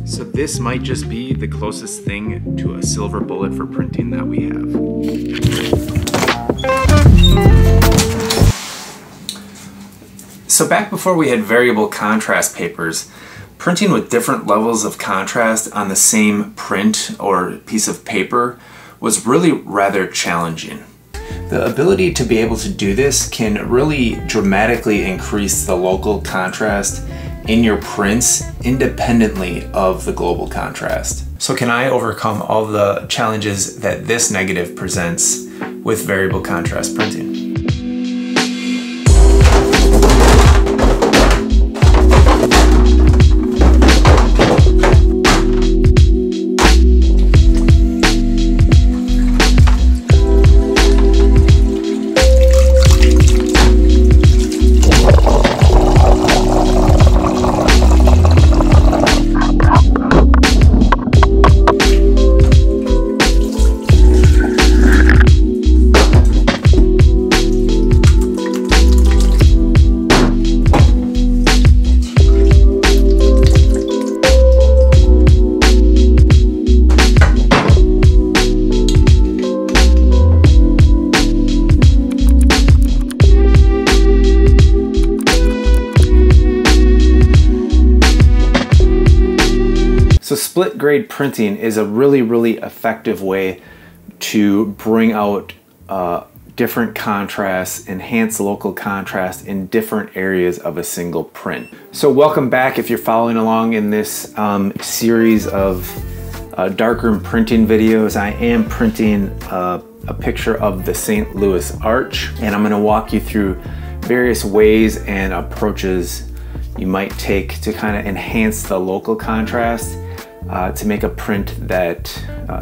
So this might just be the closest thing to a silver bullet for printing that we have. So back before we had variable contrast papers, printing with different levels of contrast on the same print or piece of paper was really rather challenging. The ability to be able to do this can really dramatically increase the local contrast in your prints independently of the global contrast. So can I overcome all the challenges that this negative presents with variable contrast printing? So split grade printing is a really effective way to bring out different contrasts, enhance local contrast in different areas of a single print. So welcome back if you're following along in this series of darkroom printing videos. I am printing a picture of the St. Louis Arch, and I'm going to walk you through various ways and approaches you might take to kind of enhance the local contrast to make a print that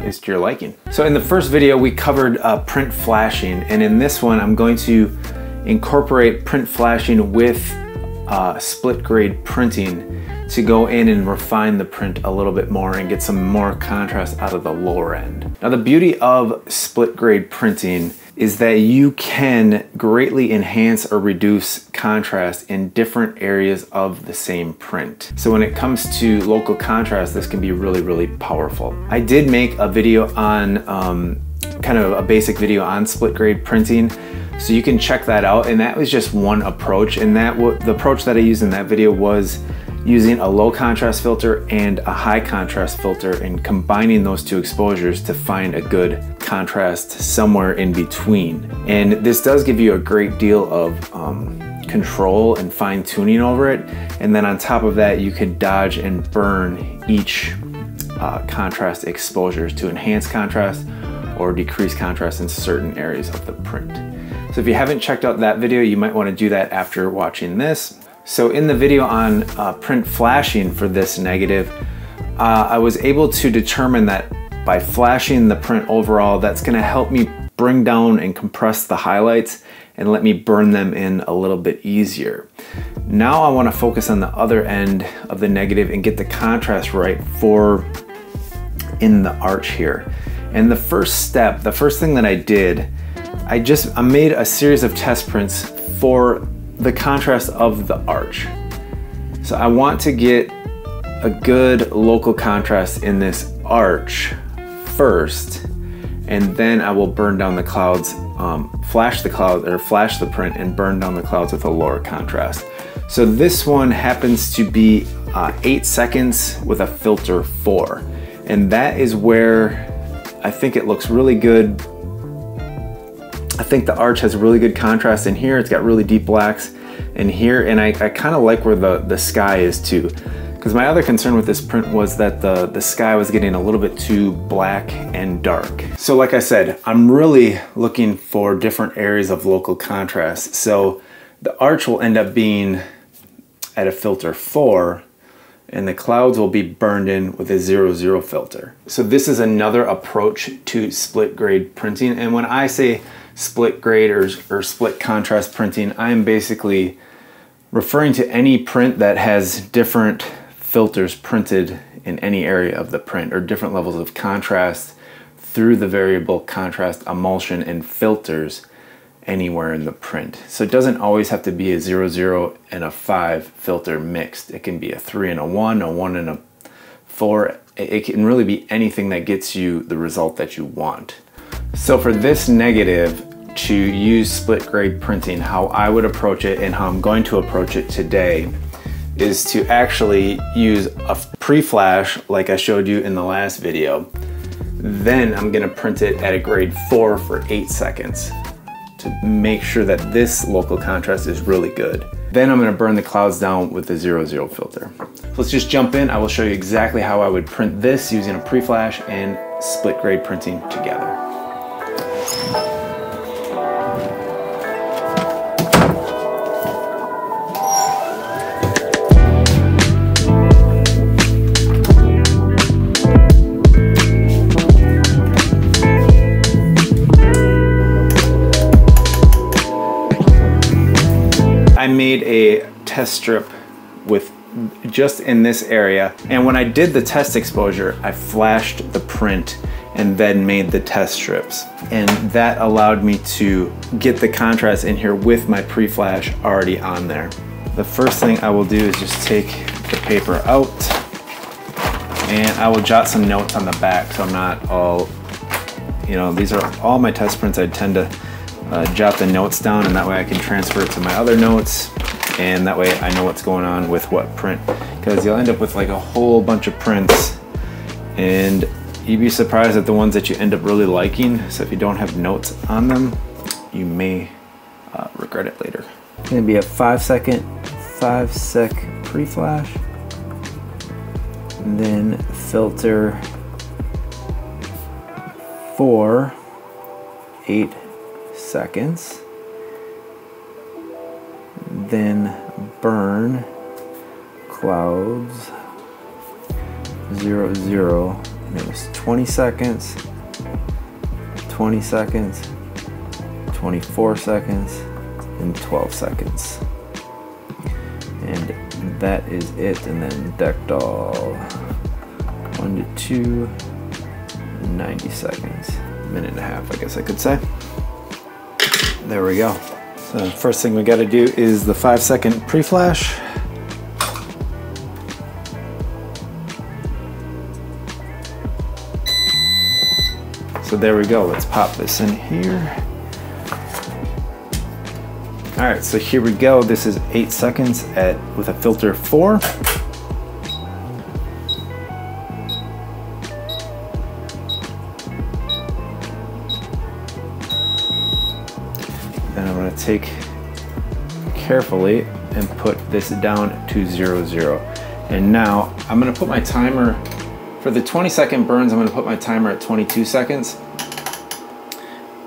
is to your liking. So in the first video we covered print flashing, and in this one I'm going to incorporate print flashing with split grade printing to go in and refine the print a little bit more and get some more contrast out of the lower end. Now the beauty of split grade printing is that you can greatly enhance or reduce contrast in different areas of the same print. So when it comes to local contrast, this can be really powerful. I did make a video on, kind of a basic video on split grade printing, so you can check that out, and that was just one approach, and the approach that I used in that video was using a low contrast filter and a high contrast filter and combining those two exposures to find a good contrast somewhere in between. And this does give you a great deal of control and fine tuning over it. And then on top of that, you can dodge and burn each contrast exposures to enhance contrast or decrease contrast in certain areas of the print. So if you haven't checked out that video, you might want to do that after watching this. So in the video on print flashing for this negative, I was able to determine that by flashing the print overall, that's going to help me bring down and compress the highlights and let me burn them in a little bit easier. Now I want to focus on the other end of the negative and get the contrast right for in the arch here. And the first step, the first thing that I did, I made a series of test prints for the contrast of the arch. So I want to get a good local contrast in this arch first, and then I will burn down the clouds, flash the print and burn down the clouds with a lower contrast. So this one happens to be 8 seconds with a filter 4, and that is where I think it looks really good. I think the arch has really good contrast in here. It's got really deep blacks in here, and I kind of like where the sky is too, because my other concern with this print was that the sky was getting a little bit too black and dark. So like I said, I'm really looking for different areas of local contrast. So the arch will end up being at a filter 4, and the clouds will be burned in with a 0-0 filter. So this is another approach to split grade printing, and when I say split grade or split contrast printing, I am basically referring to any print that has different filters printed in any area of the print, or different levels of contrast through the variable contrast emulsion and filters anywhere in the print. So it doesn't always have to be a 0-0 and a 5 filter mixed. It can be a 3 and a 1 and a for. It can really be anything that gets you the result that you want. So for this negative, to use split grade printing, how I would approach it and how I'm going to approach it today is to actually use a pre-flash like I showed you in the last video. Then I'm gonna print it at a grade 4 for 8 seconds to make sure that this local contrast is really good. Then I'm gonna burn the clouds down with the 00 filter. So let's just jump in. I will show you exactly how I would print this using a pre-flash and split grade printing together. I made a test strip with just in this area, and when I did the test exposure, I flashed the print and then made the test strips, and that allowed me to get the contrast in here with my pre-flash already on there. The first thing I will do is just take the paper out, and I will jot some notes on the back so I'm not all, you know, these are all my test prints. I tend to jot the notes down, and that way I can transfer it to my other notes, and that way I know what's going on with what print, because you'll end up with like a whole bunch of prints and you'd be surprised at the ones that you end up really liking. So if you don't have notes on them, you may regret it later. It's gonna be a 5 sec pre-flash, and then filter for 8 seconds, then burn clouds 00, and it was 20 seconds, 20 seconds, 24 seconds, and 12 seconds. And that is it. And then Deckdoll 1 to 2, 90 seconds, minute and a half, I guess I could say. There we go. So the first thing we got to do is the 5 second pre-flash. So there we go. Let's pop this in here. All right, so here we go. This is 8 seconds with a filter 4. Then I'm going to take carefully and put this down to 00. And now I'm going to put my timer for the 20-second burns. I'm going to put my timer at 22 seconds.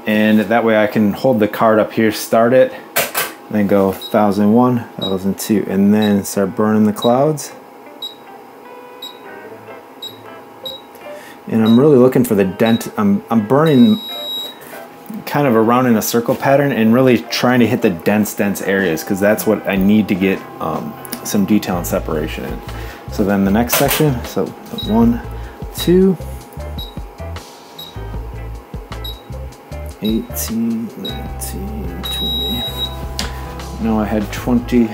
And that way I can hold the card up here, start it, and then go 1001, 1002, and then start burning the clouds. And I'm really looking for the dent. I'm burning kind of around in a circle pattern and really trying to hit the dense areas, because that's what I need to get some detail and separation in. So then the next section, so 1, 2, 18, 19, 20. Now I had 20, it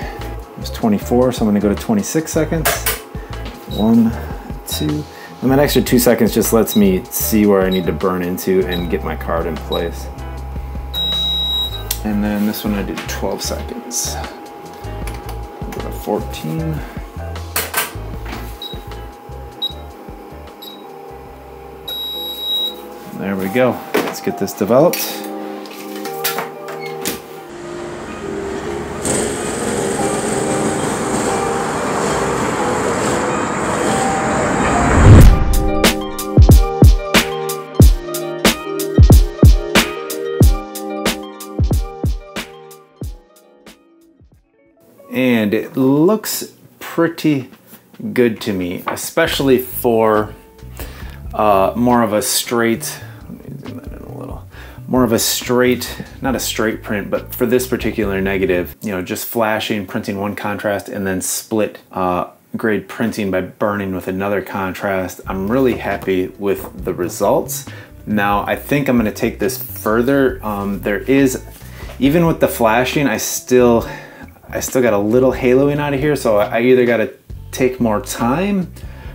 was 24, so I'm gonna go to 26 seconds. 1, 2, and that extra 2 seconds just lets me see where I need to burn into and get my card in place. And then this one I did 12 seconds. I'll go to 14. There we go. Let's get this developed. And it looks pretty good to me, especially for more of a straight, let me zoom that in a little, more of a straight, not a straight print, but for this particular negative, you know, just flashing, printing one contrast, and then split grade printing by burning with another contrast. I'm really happy with the results. Now, I think I'm gonna take this further. There is, even with the flashing, I still got a little haloing out of here, so I either gotta take more time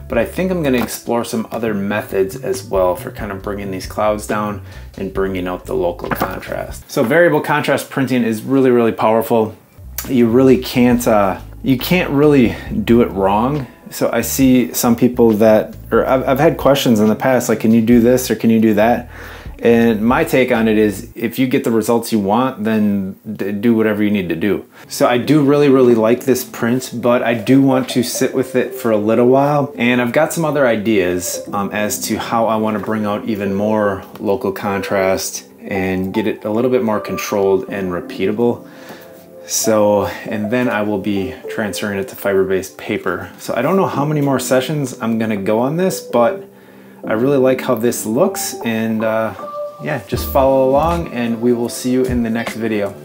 but I think I'm gonna explore some other methods as well for kind of bringing these clouds down and bringing out the local contrast. So variable contrast printing is really, really powerful. You really can't, you can't really do it wrong. So I see some people that, or I've had questions in the past, like, can you do this or can you do that? And my take on it is, if you get the results you want, then do whatever you need to do. So I do really, really like this print, but I do want to sit with it for a little while. And I've got some other ideas as to how I want to bring out even more local contrast and get it a little bit more controlled and repeatable. So, and then I will be transferring it to fiber-based paper. So I don't know how many more sessions I'm gonna go on this, but I really like how this looks, and yeah, just follow along and we will see you in the next video.